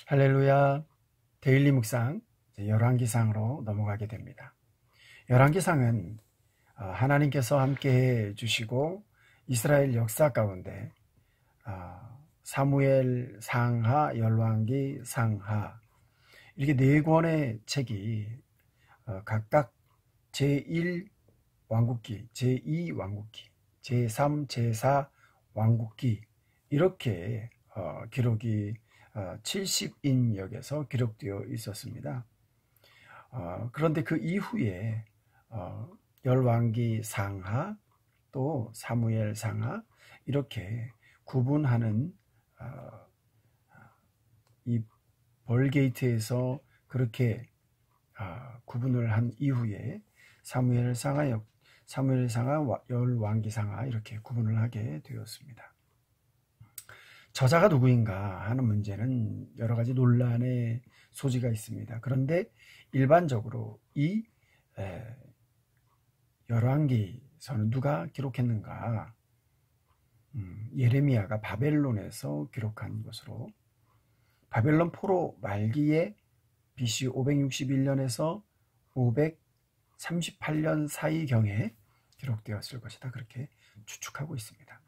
할렐루야. 데일리 묵상 열왕기상으로 넘어가게 됩니다. 열왕기상은 하나님께서 함께해 주시고 이스라엘 역사 가운데 사무엘 상하, 열왕기 상하 이렇게 네 권의 책이 각각 제1 왕국기, 제2 왕국기, 제3, 제4 왕국기 이렇게 기록이 70인역에서 기록되어 있었습니다. 그런데 그 이후에 열왕기 상하 또 사무엘 상하 이렇게 구분하는 이 벌게이트에서 그렇게 구분을 한 이후에 사무엘 상하, 열왕기 상하 이렇게 구분을 하게 되었습니다. 저자가 누구인가 하는 문제는 여러 가지 논란의 소지가 있습니다. 그런데 일반적으로 이 열왕기서는 누가 기록했는가? 예레미야가 바벨론에서 기록한 것으로 바벨론 포로 말기에 BC 561년에서 538년 사이경에 기록되었을 것이다. 그렇게 추측하고 있습니다.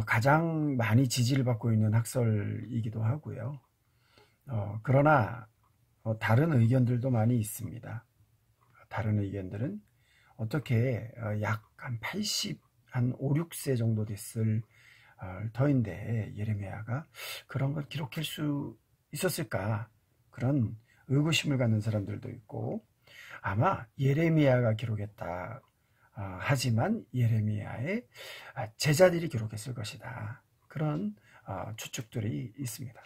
가장 많이 지지를 받고 있는 학설이기도 하고요. 그러나 다른 의견들도 많이 있습니다. 다른 의견들은 어떻게 약 한 80, 한 5, 6세 정도 됐을 터인데 예레미야가 그런 걸 기록할 수 있었을까? 그런 의구심을 갖는 사람들도 있고 아마 예레미야가 기록했다. 하지만 예레미야의 제자들이 기록했을 것이다. 그런 추측들이 있습니다.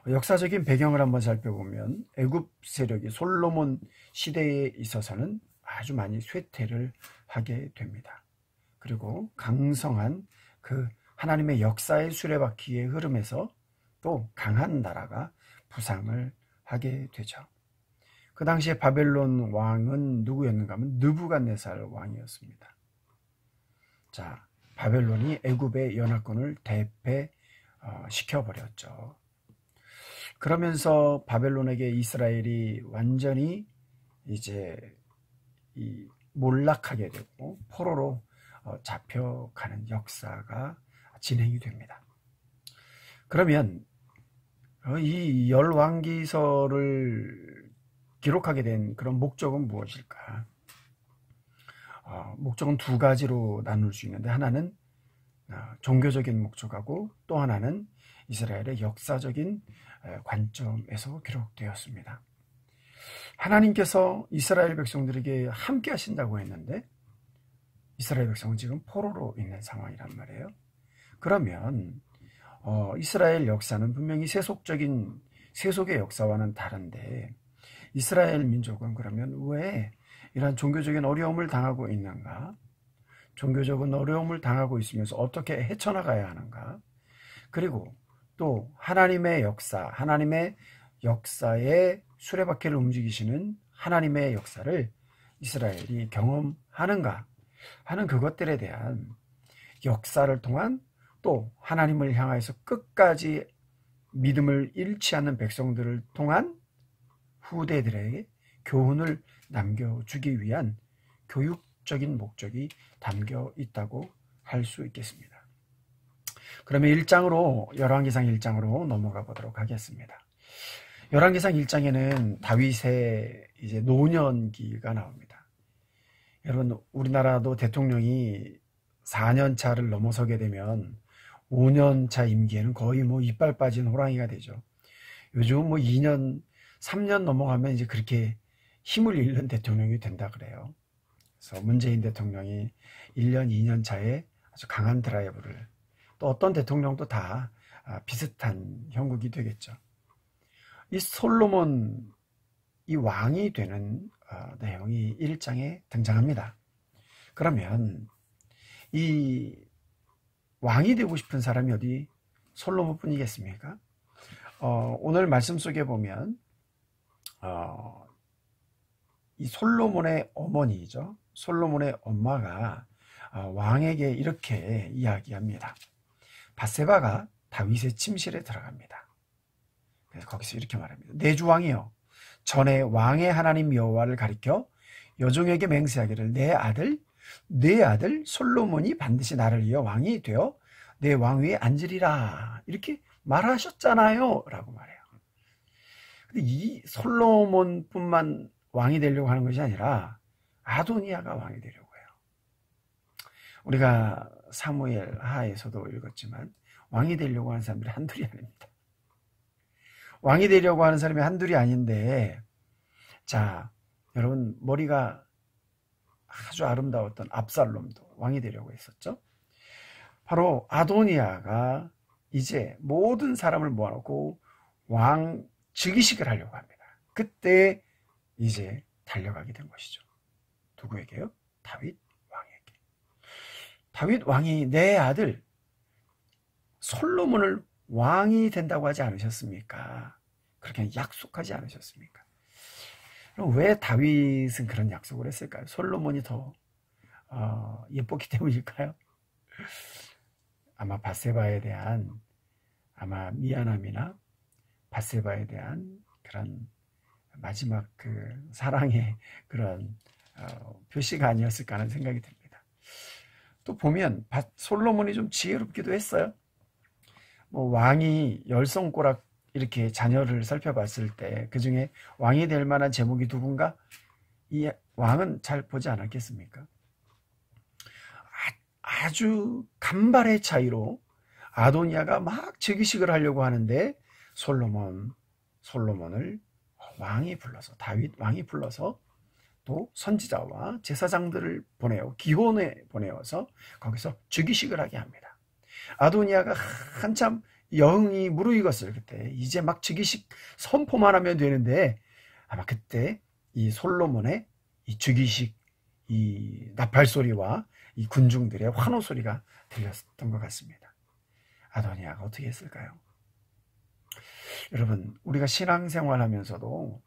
역사적인 배경을 한번 살펴보면 애굽 세력이 솔로몬 시대에 있어서는 아주 많이 쇠퇴를 하게 됩니다. 그리고 강성한 그 하나님의 역사의 수레바퀴의 흐름에서 또 강한 나라가 부상을 하게 되죠. 그 당시에 바벨론 왕은 누구였는가 하면 느부갓네살 왕이었습니다. 자, 바벨론이 애굽의 연합군을 대패시켜버렸죠. 그러면서 바벨론에게 이스라엘이 완전히 이제 몰락하게 되고 포로로 잡혀가는 역사가 진행이 됩니다. 그러면 이 열왕기서를 기록하게 된 그런 목적은 무엇일까? 목적은 두 가지로 나눌 수 있는데 하나는 종교적인 목적하고 또 하나는 이스라엘의 역사적인 관점에서 기록되었습니다. 하나님께서 이스라엘 백성들에게 함께 하신다고 했는데 이스라엘 백성은 지금 포로로 있는 상황이란 말이에요. 그러면 이스라엘 역사는 분명히 세속의 역사와는 다른데 이스라엘 민족은 그러면 왜 이러한 종교적인 어려움을 당하고 있는가? 종교적인 어려움을 당하고 있으면서 어떻게 헤쳐나가야 하는가? 그리고 또 하나님의 역사의 수레바퀴를 움직이시는 하나님의 역사를 이스라엘이 경험하는가 하는 그것들에 대한 역사를 통한 또 하나님을 향해서 끝까지 믿음을 잃지 않는 백성들을 통한 후대들에게 교훈을 남겨주기 위한 교육적인 목적이 담겨 있다고 할 수 있겠습니다. 그러면 열왕기상 1장으로 넘어가 보도록 하겠습니다. 열왕기상 1장에는 다윗의 이제 노년기가 나옵니다. 여러분, 우리나라도 대통령이 4년 차를 넘어서게 되면 5년 차 임기에는 거의 이빨 빠진 호랑이가 되죠. 요즘 2년, 3년 넘어가면 이제 그렇게 힘을 잃는 대통령이 된다 그래요. 그래서 문재인 대통령이 1년, 2년 차에 아주 강한 드라이브를 또 어떤 대통령도 다 비슷한 형국이 되겠죠. 이 솔로몬 이 왕이 되는 내용이 1장에 등장합니다. 그러면 이 왕이 되고 싶은 사람이 어디 솔로몬뿐이겠습니까? 오늘 말씀 속에 보면 이 솔로몬의 어머니죠. 솔로몬의 엄마가 왕에게 이렇게 이야기합니다. 밧세바가 다윗의 침실에 들어갑니다. 그래서 거기서 이렇게 말합니다. 내 주 왕이여, 전에 왕의 하나님 여호와를 가리켜 여종에게 맹세하기를 내 아들 솔로몬이 반드시 나를 이어 왕이 되어 내 왕위에 앉으리라, 이렇게 말하셨잖아요 라고 말해요. 근데 이 솔로몬뿐만 왕이 되려고 하는 것이 아니라 아도니아가 왕이 되려고 해요. 우리가 사무엘 하에서도 읽었지만 왕이 되려고 하는 사람들이 한둘이 아닙니다. 왕이 되려고 하는 사람이 한둘이 아닌데, 자, 여러분, 머리가 아주 아름다웠던 압살롬도 왕이 되려고 했었죠. 바로 아도니아가 이제 모든 사람을 모아놓고 왕 즉위식을 하려고 합니다. 그때 이제 달려가게 된 것이죠. 누구에게요? 다윗 왕에게. 다윗 왕이 내 아들 솔로몬을 왕이 된다고 하지 않으셨습니까? 그렇게 약속하지 않으셨습니까? 그럼 왜 다윗은 그런 약속을 했을까요? 솔로몬이 더 예뻤기 때문일까요? 아마 바세바에 대한 미안함이나 바세바에 대한 그런 마지막 그 사랑의 그런 표시가 아니었을까 하는 생각이 듭니다. 또 보면 솔로몬이 좀 지혜롭기도 했어요. 뭐 왕이 10손가락 이렇게 자녀를 살펴봤을 때 그 중에 왕이 될 만한 제목이 누군가? 이 왕은 잘 보지 않았겠습니까? 아주 간발의 차이로 아도니아가 막 즉위식을 하려고 하는데 솔로몬을 왕이 불러서, 다윗 왕이 불러서 또 선지자와 제사장들을 기혼에 보내어서 거기서 즉위식을 하게 합니다. 아도니아가 한참 여흥이 무르익었어요. 그때 이제 막 즉위식 선포만 하면 되는데, 아마 그때 이 솔로몬의 이 즉위식 이 나팔 소리와 이 군중들의 환호 소리가 들렸던 것 같습니다. 아도니아가 어떻게 했을까요? 여러분, 우리가 신앙생활 하면서도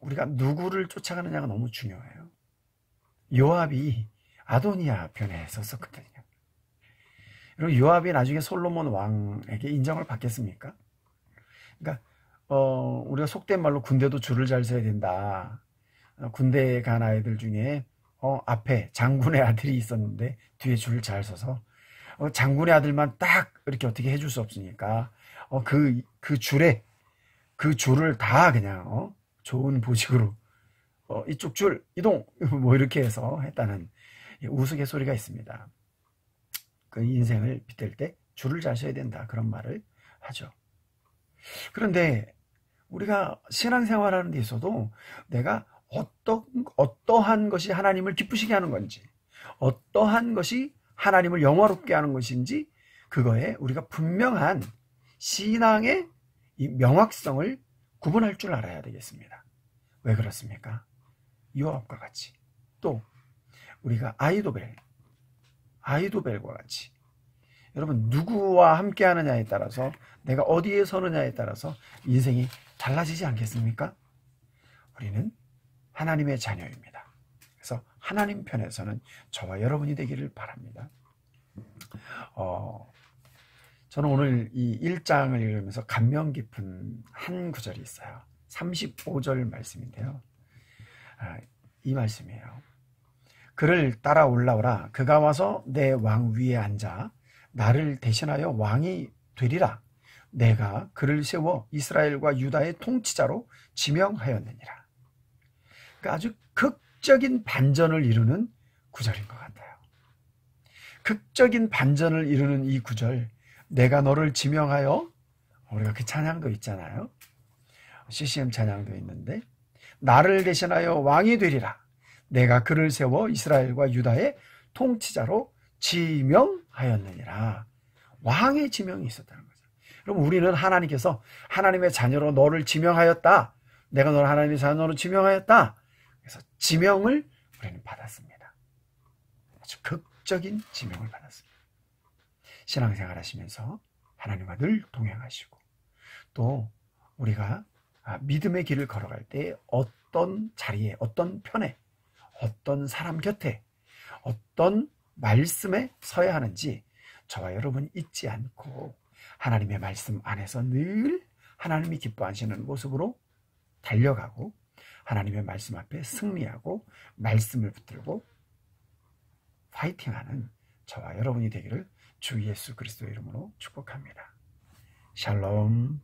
우리가 누구를 쫓아가느냐가 너무 중요해요. 요압이 아도니아 편에 섰었거든요. 여러분, 요압이 나중에 솔로몬 왕에게 인정을 받겠습니까? 그러니까 우리가 속된 말로 군대도 줄을 잘 서야 된다. 군대에 간 아이들 중에 앞에 장군의 아들이 있었는데 뒤에 줄을 잘 서서 장군의 아들만 딱 이렇게 어떻게 해줄 수 없으니까 그 줄을 다 그냥 좋은 보직으로 이쪽 줄 이동 뭐 이렇게 해서 했다는 우스갯소리가 있습니다. 그 인생을 빗댈 때 줄을 잘 서야 된다, 그런 말을 하죠. 그런데 우리가 신앙생활하는 데 있어도 내가 어떠한 것이 하나님을 기쁘시게 하는 건지, 어떠한 것이 하나님을 영화롭게 하는 것인지, 그거에 우리가 분명한 신앙의 이 명확성을 구분할 줄 알아야 되겠습니다. 왜 그렇습니까? 요압과 같이, 또 우리가 아이도벨과 같이, 여러분, 누구와 함께 하느냐에 따라서, 내가 어디에 서느냐에 따라서 인생이 달라지지 않겠습니까? 우리는 하나님의 자녀입니다. 그래서 하나님 편에서는 저와 여러분이 되기를 바랍니다. 저는 오늘 이 1장을 읽으면서 감명 깊은 한 구절이 있어요. 35절 말씀인데요. 이 말씀이에요. 그를 따라 올라오라. 그가 와서 내 왕 위에 앉아 나를 대신하여 왕이 되리라. 내가 그를 세워 이스라엘과 유다의 통치자로 지명하였느니라. 그러니까 아주 극적인 반전을 이루는 구절인 것 같아요. 극적인 반전을 이루는 이 구절, 내가 너를 지명하여, 우리가 그 찬양도 있잖아요. CCM 찬양도 있는데, 나를 대신하여 왕이 되리라. 내가 그를 세워 이스라엘과 유다의 통치자로 지명하였느니라. 왕의 지명이 있었다는 거죠. 그럼 우리는 하나님께서 하나님의 자녀로 너를 지명하였다. 내가 너를 하나님의 자녀로 지명하였다. 그래서 지명을 우리는 받았습니다. 아주 극적인 지명을 받았습니다. 신앙생활 하시면서 하나님과 늘 동행하시고, 또 우리가 믿음의 길을 걸어갈 때 어떤 자리에, 어떤 편에, 어떤 사람 곁에, 어떤 말씀에 서야 하는지 저와 여러분 잊지 않고 하나님의 말씀 안에서 늘 하나님이 기뻐하시는 모습으로 달려가고 하나님의 말씀 앞에 승리하고 말씀을 붙들고 파이팅하는 저와 여러분이 되기를 주 예수 그리스도의 이름으로 축복합니다. 샬롬.